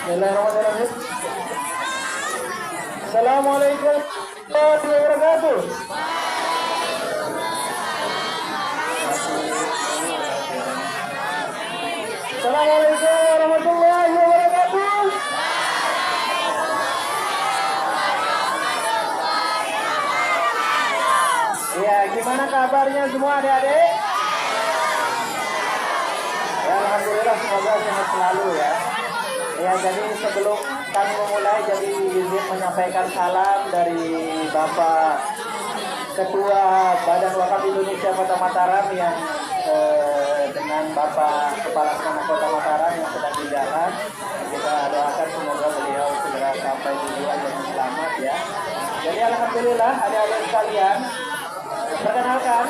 Bismillahirrahmanirrahim. Assalamualaikum warahmatullahi wabarakatuh. Assalamualaikum warahmatullahi wabarakatuh. Ya, gimana kabarnya semua adik-adik? Ya, alhamdulillah semoga sehat selalu ya. Ya, jadi sebelum kami memulai, jadi izin menyampaikan salam dari Bapak Ketua Badan Wakaf Indonesia Kota Mataram yang dengan Bapak Kepala Sekolah Kota Mataram yang sedang di jalan. Kita doakan semoga beliau segera sampai tujuan dengan selamat ya. Jadi alhamdulillah adik-adik sekalian, perkenalkan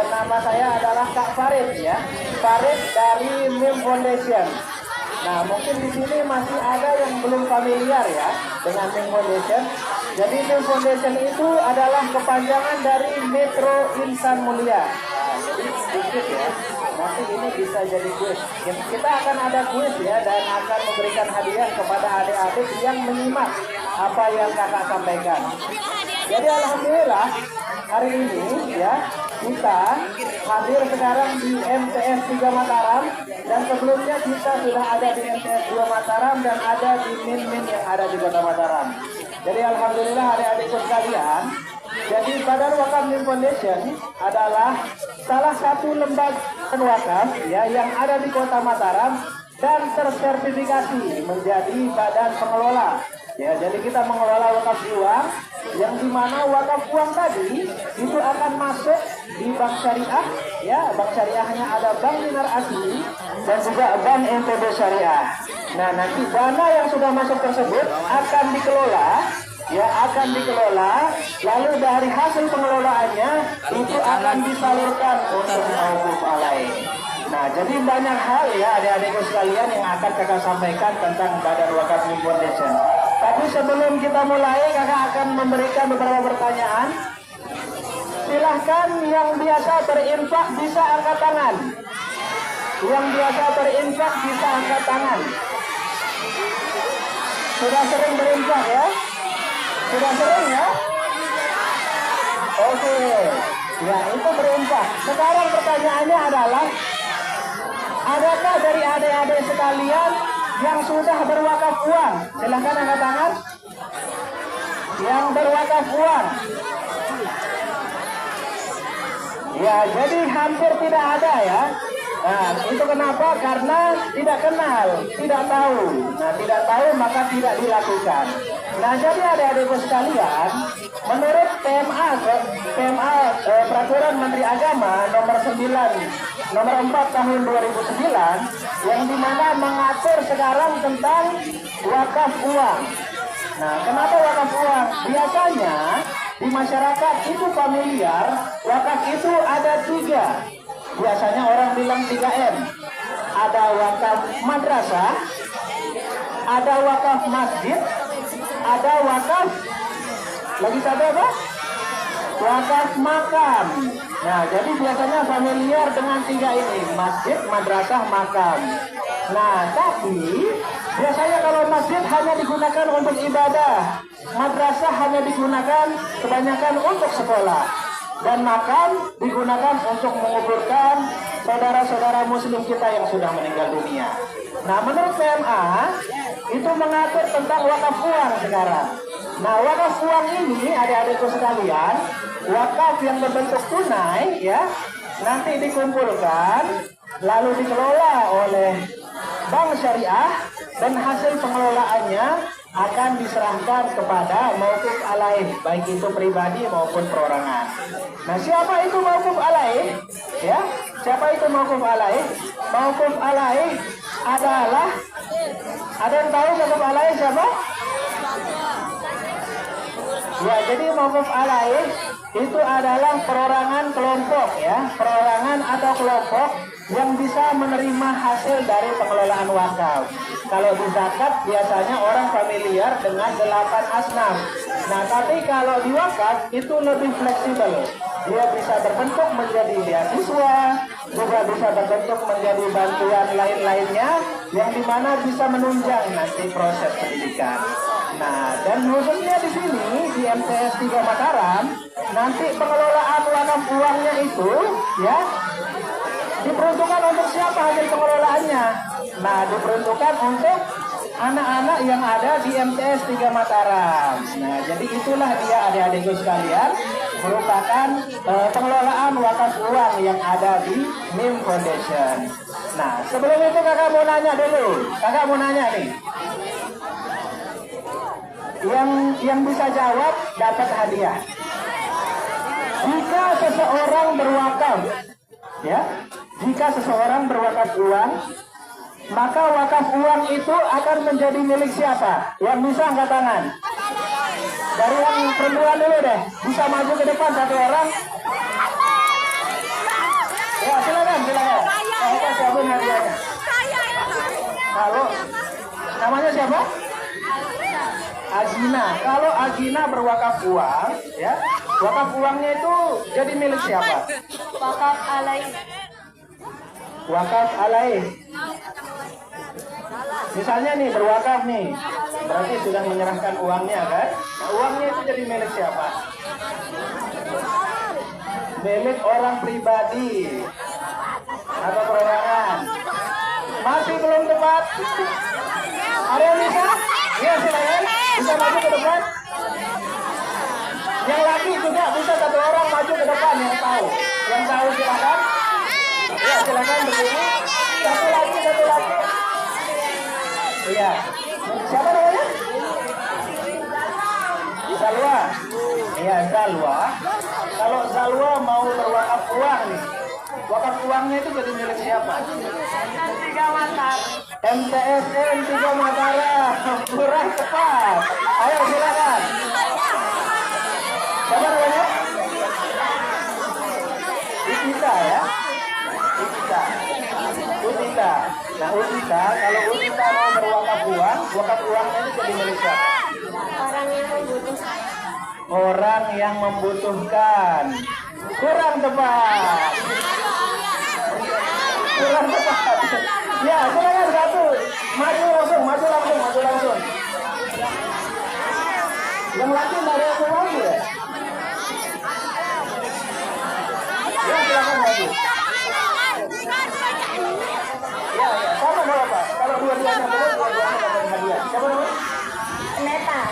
nama saya adalah Kak Farid ya. Farid dari MIM Foundation. Nah, mungkin di sini masih ada yang belum familiar ya dengan MIM Foundation. Jadi MIM Foundation itu adalah kepanjangan dari Metro Insan Mulia. Nah, jadi sedikit ya. Nanti ini bisa jadi kuis. Kita akan ada kuis ya dan akan memberikan hadiah kepada adik-adik yang menyimak apa yang kakak sampaikan. Jadi alhamdulillah hari ini ya kita hadir sekarang di MTS 3 Mataram dan sebelumnya kita sudah ada di MTS 2 Mataram dan ada di MIN yang ada di Kota Mataram. Jadi alhamdulillah adik-adikku sekalian, jadi Badan Wakaf MIM Foundation adalah salah satu lembaga wakaf ya yang ada di Kota Mataram dan tersertifikasi menjadi badan pengelola. Ya, jadi kita mengelola wakaf uang yang dimana wakaf uang tadi itu akan masuk di bank syariah, ya bank syariahnya ada Bank Minar Asli dan juga Bank NTB Syariah. Nah, nanti dana yang sudah masuk tersebut akan dikelola, ya akan dikelola, lalu dari hasil pengelolaannya itu akan disalurkan untuk mauquf alaih. Nah, jadi banyak hal ya adik-adikku sekalian yang akan kakak sampaikan tentang Badan Wakaf MIM Foundation. Tapi sebelum kita mulai, kakak akan memberikan beberapa pertanyaan. Silahkan yang biasa berinfak bisa angkat tangan. Yang biasa berinfak bisa angkat tangan. Sudah sering berinfak ya? Sudah sering ya? Oke. Ya, itu berinfak. Sekarang pertanyaannya adalah, adakah dari adik-adik sekalian yang sudah berwakaf uang? Silahkan angkat tangan. Yang berwakaf uang. Ya, jadi hampir tidak ada ya. Nah, itu kenapa? Karena tidak kenal, tidak tahu. Nah, tidak tahu maka tidak dilakukan. Nah, jadi adik-adikku sekalian, menurut PMA Peraturan Menteri Agama nomor 4 tahun 2009 yang dimana mengatur sekarang tentang wakaf uang. Nah, kenapa wakaf uang? Biasanya di masyarakat itu familiar, wakaf itu ada 3. Biasanya orang bilang 3M. Ada wakaf madrasah, ada wakaf masjid, ada wakaf, lagi satu apa? Wakaf makam. Nah, jadi biasanya familiar dengan 3 ini, masjid, madrasah, makam. Nah, tapi biasanya kalau masjid hanya digunakan untuk ibadah, madrasah hanya digunakan kebanyakan untuk sekolah, dan makam digunakan untuk menguburkan saudara-saudara muslim kita yang sudah meninggal dunia. Nah, menurut PMA itu mengatur tentang wakaf uang sekarang. Nah, wakaf uang ini adik-adikku sekalian, wakaf yang berbentuk tunai ya, nanti dikumpulkan lalu dikelola oleh bank syariah dan hasil pengelolaannya akan diserahkan kepada mauquf alaih, baik itu pribadi maupun perorangan. Nah, siapa itu mauquf alaih? Ya, siapa itu mauquf alaih? Mauquf alaih adalah, ada yang tahu mauquf alaih siapa? Ya, jadi mauquf alaih itu adalah perorangan kelompok ya, perorangan atau kelompok yang bisa menerima hasil dari pengelolaan wakaf. Kalau di zakat biasanya orang familiar dengan 8 asnaf. Nah, tapi kalau di wakaf itu lebih fleksibel. Dia bisa berbentuk menjadi beasiswa, juga bisa berbentuk menjadi bantuan lain-lainnya yang dimana bisa menunjang nanti proses pendidikan. Nah, dan khususnya di sini di MTS 3 Mataram, nanti pengelolaan wakaf uangnya itu ya diperuntukkan untuk siapa hasil pengelolaannya? Nah, diperuntukkan untuk anak-anak yang ada di MTS 3 Mataram. Nah, jadi itulah dia adik-adikku sekalian, merupakan pengelolaan wakaf uang yang ada di MIM Foundation. Nah, sebelum itu kakak mau nanya dulu. Kakak mau nanya nih. Yang bisa jawab dapat hadiah. Jika seseorang berwakaf, ya, jika seseorang berwakaf uang, maka wakaf uang itu akan menjadi milik siapa? Yang bisa angkat tangan. Dari yang perempuan dulu deh, bisa maju ke depan satu orang. Ya, silakan. Siapa hadiahnya? Kalau namanya siapa? Agina. Kalau Agina berwakaf uang, ya, wakaf uangnya itu jadi milik siapa? Wakaf alai. Wakaf alaih. Misalnya nih berwakaf nih, berarti sudah menyerahkan uangnya kan? Nah, uangnya itu jadi milik siapa? Milik orang pribadi atau perorangan. Masih belum tepat? Ada yang bisa? Ya silakan, bisa maju ke depan. Yang laki juga bisa satu orang maju ke depan yang tahu. Yang tahu silakan. Ya silakan berdiri. Satu lagi. Iya. Siapa namanya? Zalwa. Iya, Zalwa. Kalau Zalwa mau berwakaf uang nih, wakaf uangnya itu jadi milik siapa? MTSN 3 Mataram. Kurang tepat. Ayo silakan. Siapa namanya? Utita ya. Utita. Nah, Utita, kalau Utita mau berwakaf uang, wakaf uangnya itu jadi milik siapa? Orang yang membutuhkan. Kurang tepat. Ya, silakan satu. Maju langsung. Yang laki nggak ada yang lagi ya? Ya, silakan maju. Ya, sama berapa? Kalau dua-duanya boleh, dua-duanya dapat hadiah. Siapa namanya? Neta.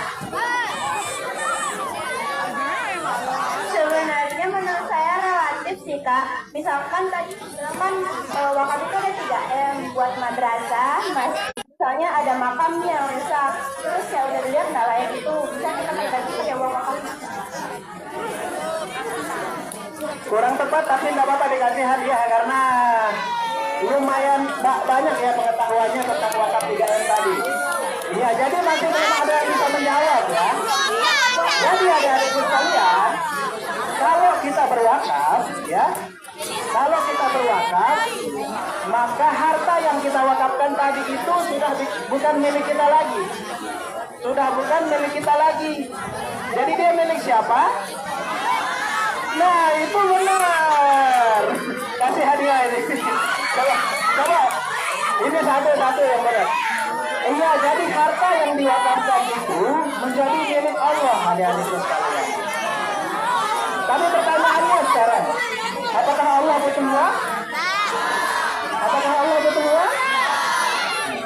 Sebenarnya menurut saya relatif sih kak. Misalkan tadi kan wakaf itu ada 3M buat madrasah, misalnya ada makam yang rusak, terus saya udah lihat nggak layak itu, bisa kita bagi pakai wakaf. Kurang tepat tapi nggak apa-apa dikasih hadiah karena lumayan banyak ya pengetahuannya tentang wakaf 3M tadi. Iya, jadi masih belum ada yang bisa menjawab ya. Jadi adik-adikku sekalian, kalau kita berwakaf ya, maka harta yang kita wakafkan tadi itu sudah bukan milik kita lagi. Jadi dia milik siapa? Nah, itu benar. Kasih hadiah ini. Coba. Ini satu yang benar. Iya, jadi harta yang diwakafkan itu menjadi milik Allah, adik-adikku sekalian. Tapi pertanyaannya sekarang, apakah Allah butuh uang?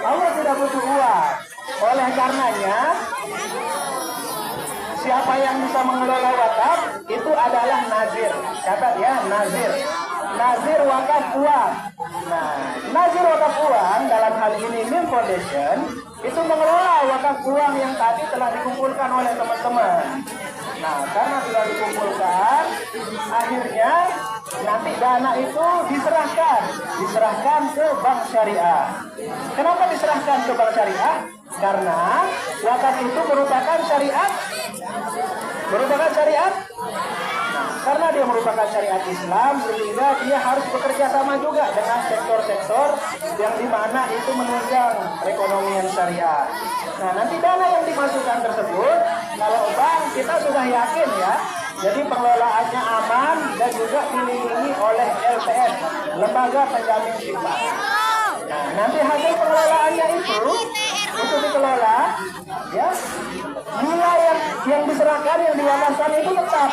Allah tidak butuh uang. Oleh karenanya, siapa yang bisa mengelola wakaf itu adalah nazir. Catat ya, nazir wakaf uang. Nah, nazir wakaf uang dalam hal ini MIM Foundation itu mengelola wakaf uang yang tadi telah dikumpulkan oleh teman-teman. Nah, karena sudah dikumpulkan, akhirnya nanti dana itu diserahkan ke bank syariah. Kenapa diserahkan ke bank syariah? Karena wakaf itu merupakan syariat. Nah, karena dia merupakan syariat Islam, sehingga dia harus bekerja sama juga dengan sektor-sektor yang dimana itu menunjang perekonomian syariah. Nah, nanti dana yang dimasukkan tersebut kalau bank kita sudah yakin ya. Jadi pengelolaannya aman dan juga dilindungi oleh LPS, Lembaga Penjamin Simpanan. Nah, nanti hasil pengelolaannya itu untuk dikelola, ya, nilai yang diserahkan, yang diwakafkan itu tetap,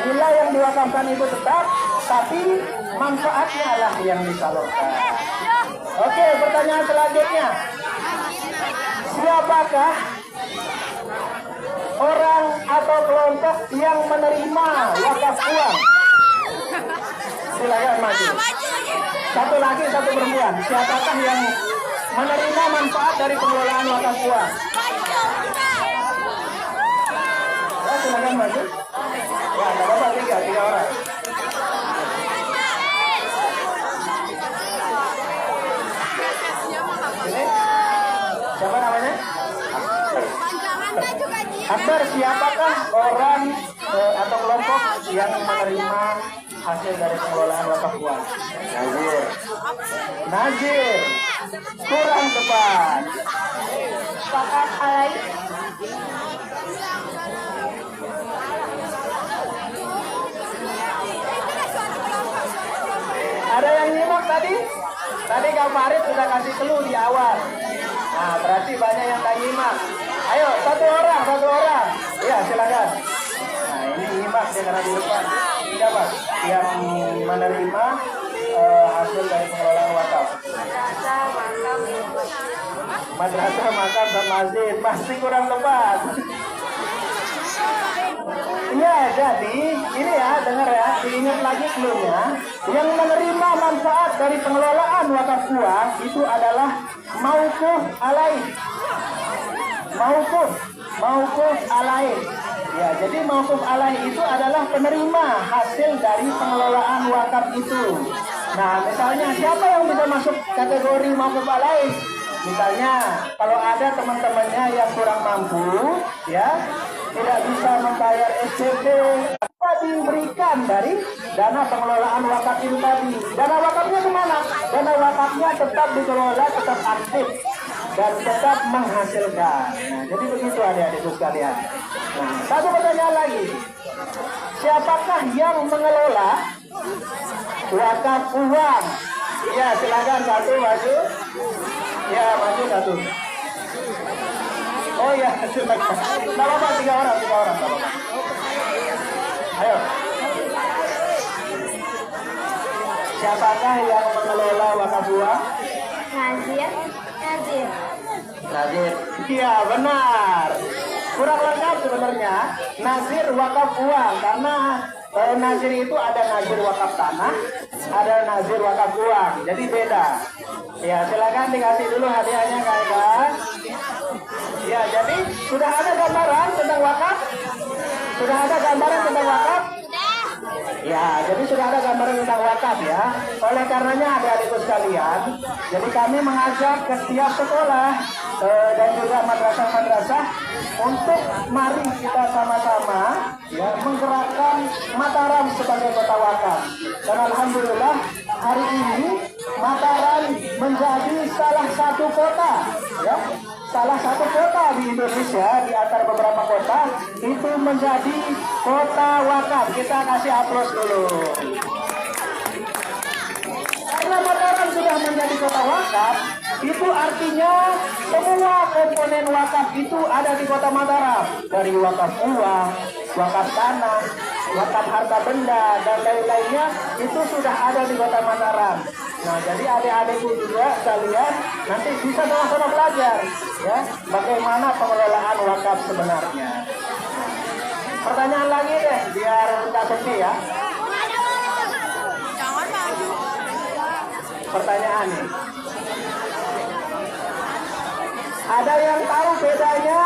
nilai yang diwakafkan itu tetap, tapi manfaatnya lah yang disalurkan. Oke, pertanyaan selanjutnya, siapakah orang atau kelompok yang menerima wakaf uang? Silakan maju. Satu lagi, satu perempuan. Siapakah yang menerima manfaat dari pengelolaan wakaf uang? Ya, silakan maju. Ya, nggak apa-apa, tiga orang. Ini siapa namanya? Akbar, siapakah orang atau kelompok yang menerima hasil dari pengelolaan wakaf uang? Nazir. Nazir. Kurang tepat. Wakaf alai. Ada yang nyimak tadi? Tadi Kak Farid sudah kasih clue di awal. Nah, berarti banyak yang tak nyimak. Ayo, satu orang. Iya, silakan. Nah, ini nyimak dia karena di depan. Siapa yang menerima hasil dari pengelolaan wakaf? Madrasah, makam, dan masjid. Masih kurang tepat. Iya, jadi ini ya, dengar ya, diingat lagi clue-nya. Yang menerima manfaat dari pengelolaan wakaf uang itu adalah mauquf alaih. Mauquf alaih. Ya, jadi mauquf alaih itu adalah penerima hasil dari pengelolaan wakaf itu. Nah, misalnya siapa yang bisa masuk kategori mauquf alaih? Misalnya, kalau ada teman-temannya yang kurang mampu, ya, tidak bisa membayar SPP, apa diberikan dari dana pengelolaan wakaf itu tadi. Dana wakafnya kemana? Dana wakafnya tetap dikelola, tetap aktif, dan tetap menghasilkan. Nah, jadi begitu adik-adikku sekalian. Nah, satu pertanyaan lagi. Siapakah yang mengelola wakaf uang? Ya, silakan satu maju. Ya, maju satu. Oh ya, silakan. Tidak apa-apa, tiga orang. Tidak apa-apa. Ayo. Siapakah yang mengelola wakaf uang? Nazir. Iya, benar. Kurang lengkap sebenarnya. Nazir wakaf uang, karena nazir itu ada nazir wakaf tanah, ada nazir wakaf uang. Jadi beda. Ya, silakan dikasih dulu hadiahnya, Kak. Ya, jadi sudah ada gambaran tentang wakaf? Sudah ada gambaran tentang wakaf? Ya, jadi sudah ada gambaran tentang wakaf ya. Oleh karenanya adik-adikku sekalian, jadi kami mengajak ke setiap sekolah dan juga madrasah-madrasah untuk mari kita sama-sama ya menggerakkan Mataram sebagai kota wakaf. Dan alhamdulillah hari ini Mataram menjadi salah satu kota ya. Salah satu kota di Indonesia di antara beberapa kota itu menjadi kota wakaf. Kita kasih aplaus dulu. Karena Mataram sudah menjadi kota wakaf, itu artinya semua komponen wakaf itu ada di kota Mataram. Dari wakaf uang, wakaf tanah, wakaf harta benda, dan lain-lainnya itu sudah ada di kota Mataram. Nah, jadi adik-adikku juga sekalian nanti bisa sama-sama belajar ya bagaimana pengelolaan wakaf sebenarnya. Pertanyaan lagi deh biar nggak sepi ya. Pertanyaan nih. Ada yang tahu bedanya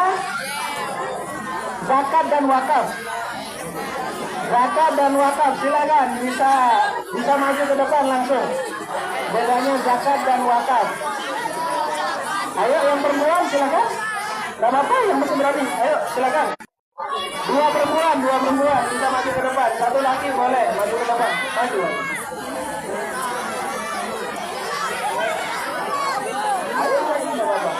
zakat dan wakaf? Zakat dan wakaf, silakan bisa maju ke depan langsung. Bedanya zakat dan wakaf. Ayo yang perempuan silakan. Gak apa-apa yang masih berani. Ayo silakan. Dua perempuan bisa maju ke depan. Satu laki boleh maju ke depan. Maju. Ayo maju, gak apa-apa.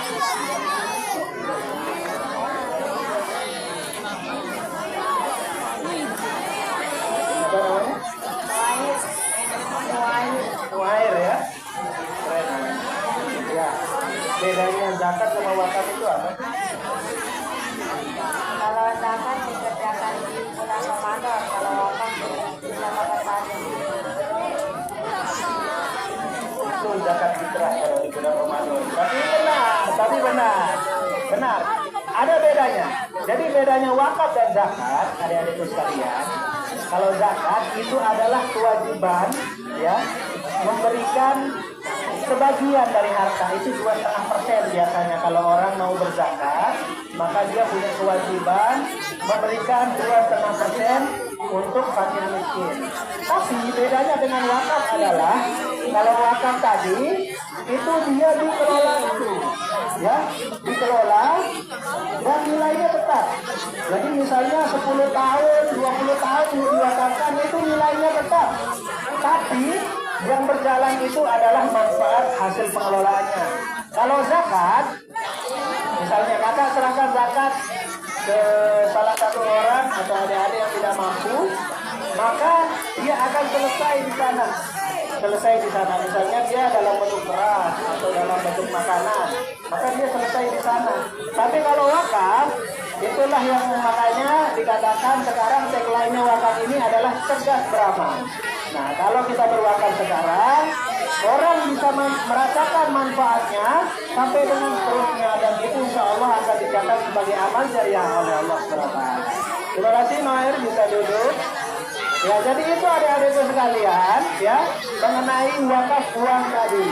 wakaf itu apa? Kalau zakat dikerjakan di bulan Ramadan, kalau wakaf di Ramadan tadi. Itu zakat fitrah kalau di bulan Ramadan. Tapi benar. Ada bedanya. Jadi bedanya wakaf dan zakat, adik-adikku sekalian. Kalau zakat itu adalah kewajiban, ya, memberikan sebagian dari harta, itu 2,5% biasanya. Kalau orang mau berzakat, maka dia punya kewajiban memberikan 2,5% untuk fakir miskin. Tapi bedanya dengan wakaf adalah, kalau wakaf tadi itu dia dikelola itu, ya, dikelola dan nilainya tetap. Jadi misalnya 10 tahun, 20 tahun diwakafkan, itu nilainya tetap. Tapi yang berjalan itu adalah manfaat hasil pengelolaannya. Kalau zakat, misalnya kakak serahkan zakat ke salah satu orang atau adik-adik yang tidak mampu, maka dia akan selesai di sana. Misalnya dia dalam bentuk beras atau dalam bentuk makanan, maka dia selesai di sana. Tapi kalau wakaf, itulah yang makanya dikatakan sekarang tagline-nya wakaf ini adalah cerdas beramal. Nah, kalau kita berwakaf sekarang, orang bisa merasakan manfaatnya sampai dengan seterusnya, dan itu insya Allah akan dicatat sebagai amal jariah oleh Allah SWT. Terima kasih, Noir, bisa duduk. Ya, jadi itu adik-adikku sekalian, ya, mengenai wakaf uang tadi.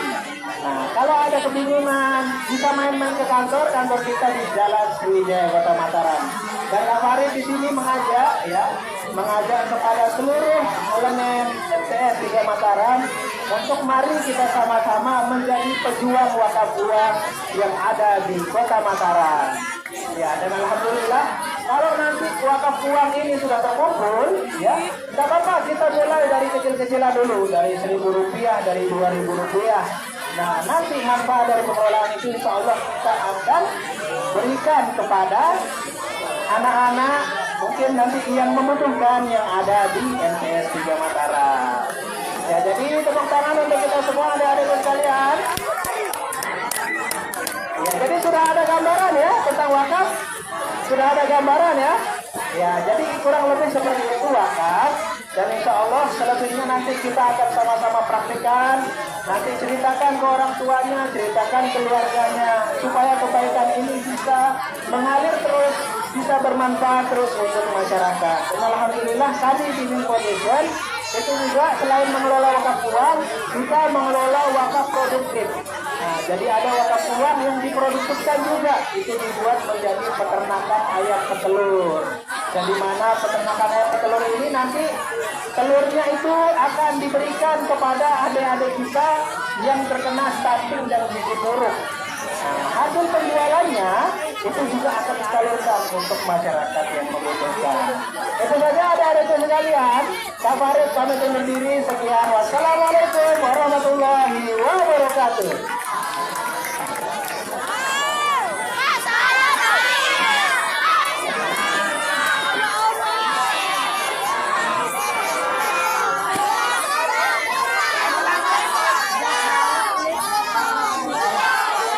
Nah, kalau ada kebingungan, bisa main-main ke kantor kita di Jalan Sriwijaya, Kota Mataram. Dan Kak Farid di sini mengajak kepada seluruh elemen MTS 3 Mataram untuk mari kita sama-sama menjadi pejuang wakaf uang yang ada di Kota Mataram. Ya, dan alhamdulillah kalau nanti wakaf uang ini sudah terkumpul, ya, tidak apa-apa, kita mulai dari kecil-kecilan dulu, dari Rp1.000, dari Rp2.000. Nah, nanti manfaat dari pengelolaan itu insya Allah kita akan berikan kepada anak-anak mungkin nanti yang membutuhkan yang ada di MTS 3 Mataram. Ya, jadi tepuk tangan untuk kita semua adik-adik sekalian. Ya, jadi sudah ada gambaran ya tentang wakaf. Sudah ada gambaran ya. Ya, jadi kurang lebih seperti itu wakaf. Dan insya Allah selebihnya nanti kita akan sama-sama praktikkan. Nanti ceritakan ke orang tuanya, ceritakan keluarganya, supaya kebaikan ini bisa mengalir terus, bisa bermanfaat terus untuk masyarakat. Dan alhamdulillah kami di Min Foundation itu juga selain mengelola wakaf uang, kita mengelola wakaf produktif. Nah, jadi ada wakaf uang yang diproduktifkan juga, itu dibuat menjadi peternakan ayam petelur. Dan di mana peternakan ayam petelur ini nanti telurnya itu akan diberikan kepada adik-adik kita yang terkena stunting dan gizi buruk. Nah, hasil penjualannya itu juga akan disalurkan untuk masyarakat yang membutuhkan. Itu saja adik-adik sekalian. Kak Farid pamit undur diri. Sekian. Wassalamualaikum warahmatullahi wabarakatuh.